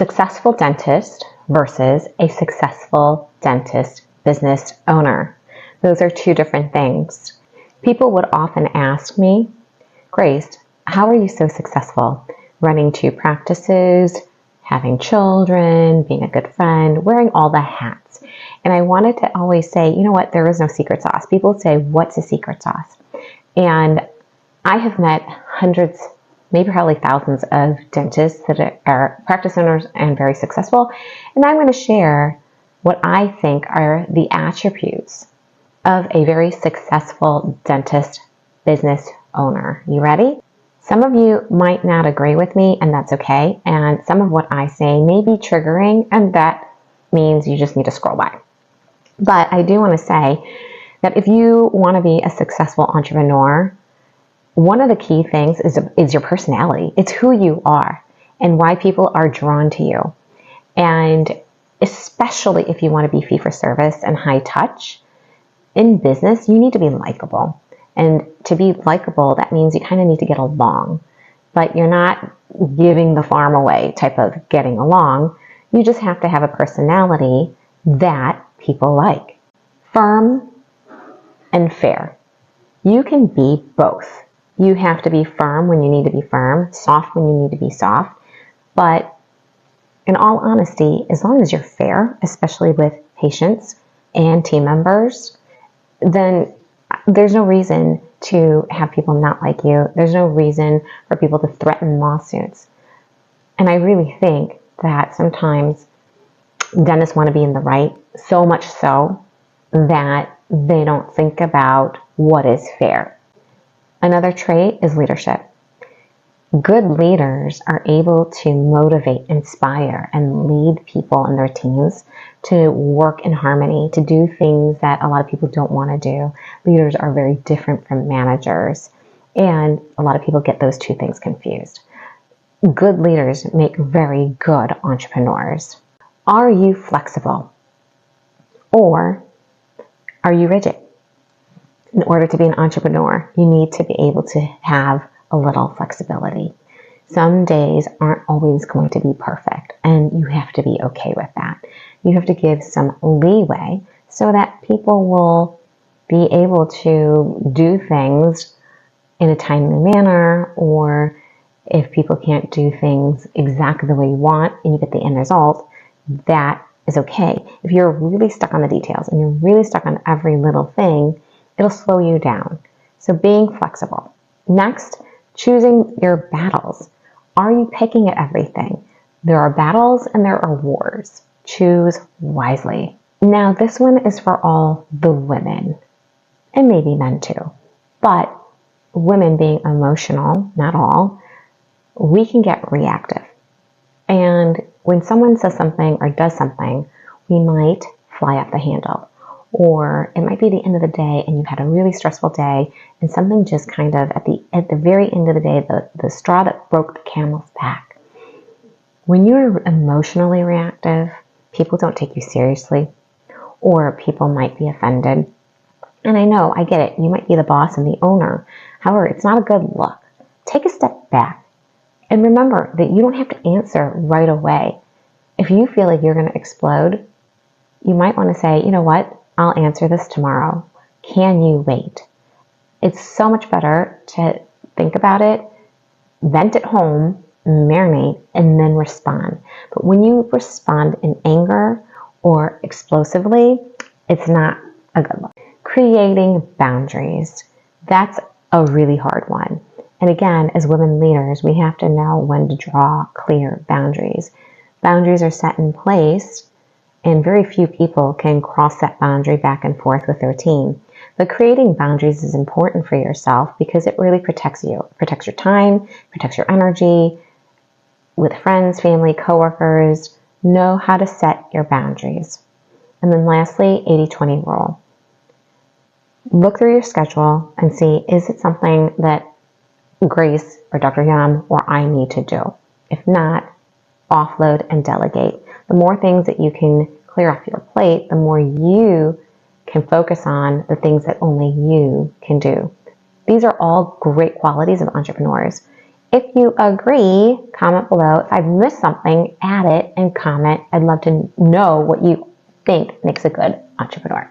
successful dentist versus a successful dentist business owner. Those are two different things. People would often ask me, Grace, how are you so successful running two practices, having children, being a good friend, wearing all the hats? And I wanted to always say, you know what, there is no secret sauce. People say, what's a secret sauce? And I have met hundreds, maybe probably thousands of dentists that are practice owners and very successful. And I'm going to share what I think are the attributes of a very successful dentist business owner. You ready? Some of you might not agree with me, and that's okay. And some of what I say may be triggering, and that means you just need to scroll by. But I do want to say that if you want to be a successful entrepreneur, one of the key things is your personality. It's who you are and why people are drawn to you. And especially if you want to be fee for service and high touch, in business, you need to be likable. And to be likable, that means you kind of need to get along. But you're not giving the farm away type of getting along. You just have to have a personality that people like. Firm and fair. You can be both. You have to be firm when you need to be firm, soft when you need to be soft. But in all honesty, as long as you're fair, especially with patients and team members, then there's no reason to have people not like you. There's no reason for people to threaten lawsuits. And I really think that sometimes dentists want to be in the right, so much so that they don't think about what is fair. Another trait is leadership. Good leaders are able to motivate, inspire, and lead people and their teams to work in harmony, to do things that a lot of people don't want to do. Leaders are very different from managers, and a lot of people get those two things confused. Good leaders make very good entrepreneurs. Are you flexible? Or are you rigid? In order to be an entrepreneur, you need to be able to have a little flexibility. Some days aren't always going to be perfect, and you have to be okay with that. You have to give some leeway so that people will be able to do things in a timely manner, or if people can't do things exactly the way you want and you get the end result, that is okay. If you're really stuck on the details and you're really stuck on every little thing, it'll slow you down. So being flexible. Next, choosing your battles. Are you picking at everything? There are battles and there are wars. Choose wisely. Now, this one is for all the women, and maybe men too. But women being emotional, not all, we can get reactive. And when someone says something or does something, we might fly off the handle. Or it might be the end of the day and you've had a really stressful day and something just kind of at the very end of the day, the straw that broke the camel's back. When you're emotionally reactive, people don't take you seriously, or people might be offended. And I know, I get it. You might be the boss and the owner. However, it's not a good look. Take a step back and remember that you don't have to answer right away. If you feel like you're going to explode, you might want to say, you know what? I'll answer this tomorrow. Can you wait? It's so much better to think about it, vent at home, marinate, and then respond. But when you respond in anger or explosively, it's not a good look. Creating boundaries. That's a really hard one. And again, as women leaders, we have to know when to draw clear boundaries. Boundaries are set in place, and very few people can cross that boundary back and forth with their team. But creating boundaries is important for yourself because it really protects you. It protects your time, protects your energy. With friends, family, coworkers, know how to set your boundaries. And then lastly, 80-20 rule. Look through your schedule and see, is it something that Grace or Dr. Yum or I need to do? If not, offload and delegate. The more things that you can clear off your plate, the more you can focus on the things that only you can do. These are all great qualities of entrepreneurs. If you agree, comment below. If I've missed something, add it and comment. I'd love to know what you think makes a good entrepreneur.